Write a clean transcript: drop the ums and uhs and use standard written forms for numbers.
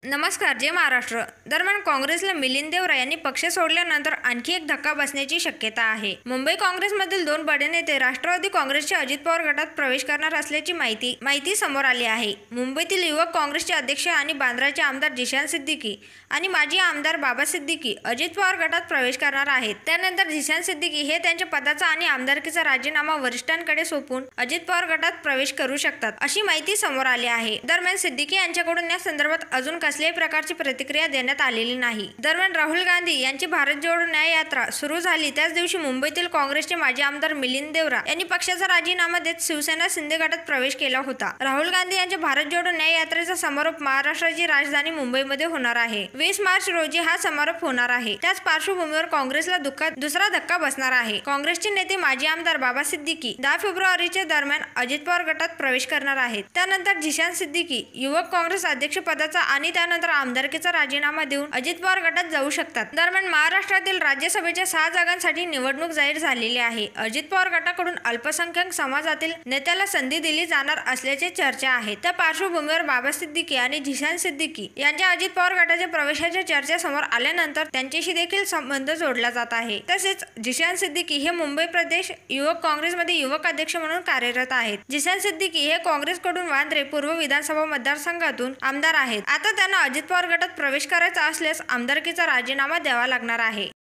नमस्कार. जय महाराष्ट्र. दरम्यान काँग्रेसला मिलिंद देवरा यांनी पक्ष सोडल्यानंतर आणखी एक धक्का बसण्याची शक्यता आहे. मुंबई काँग्रेसमधील दोन बडे नेते राष्ट्रवादी काँग्रेसच्या अजित पवार गटात प्रवेश करणार असल्याची माहिती समोर आली आहे. मुंबईतील युवक काँग्रेसचे अध्यक्ष आणि बांद्राचे आमदार झिशान सिद्दीकी आणि माजी आमदार बाबा सिद्दीकी अजित पवार गटात प्रवेश करणार आहेत. त्यानंतर झिशान सिद्दीकी हे त्यांच्या पदाचा आणि आमदारकीचा राजीनामा वरिष्ठांकडे सोपवून अजित पवार गटात प्रवेश करू शकतात, अशी माहिती समोर आली आहे. दरम्यान सिद्दीकी यांच्याकडून या संदर्भात अजून कसल्याही प्रकारची प्रतिक्रिया देण्यात आलेली नाही. दरम्यान राहुल गांधी यांची भारत जोडो न्याय यात्रा सुरू झाली त्याच दिवशी मुंबईतील काँग्रेसचे माजी आमदार मिलिंद देवरा यांनी पक्षाचा राजीनामा देत शिवसेना शिंदे गटात प्रवेश केला होता. राहुल गांधी यांच्या भारत जोडो न्याय यात्रेचा समारोप महाराष्ट्राची राजधानी मुंबईमध्ये होणार आहे. 20 मार्च रोजी हा समारोप होणार आहे. त्याच पार्श्वभूमीवर काँग्रेसला दुसरा धक्का बसणार आहे. काँग्रेसचे नेते माजी आमदार बाबा सिद्दीकी 10 फेब्रुवारीच्या दरम्यान अजित पवार गटात प्रवेश करणार आहेत. त्यानंतर झिशान सिद्दीकी युवक काँग्रेस अध्यक्षपदाचा आणि त्यानंतर आमदारकीचा राजीनामा देऊन अजित पवार गटात जाऊ शकतात. दरम्यान महाराष्ट्रातील राज्यसभेच्या 6 जागांसाठी निवडणूक जाहीर झालेली आहे. अजित पवार गटाकडून अल्पसंख्याक समाजातील नेत्याला संधी दिली जाणार असल्याची चर्चा आहे. त्या पार्श्वभूमीवर बाबा सिद्दीकी आणि झिशान सिद्दीकी यांच्या अजित पवार गटाच्या प्रवेशाच्या चर्चा समोर आल्यानंतर त्यांच्याशी देखील संबंध जोडला जात आहे. तसेच झिशान सिद्दीकी हे मुंबई प्रदेश युवक काँग्रेसमध्ये युवक अध्यक्ष म्हणून कार्यरत आहेत. झिशान सिद्दीकी हे काँग्रेसकडून वांद्रे पूर्व विधानसभा मतदारसंघातून आमदार आहेत. आता त्यांना अजित पवार गटात प्रवेश करायचा असल्यास आमदारकीचा राजीनामा द्यावा लागणार आहे.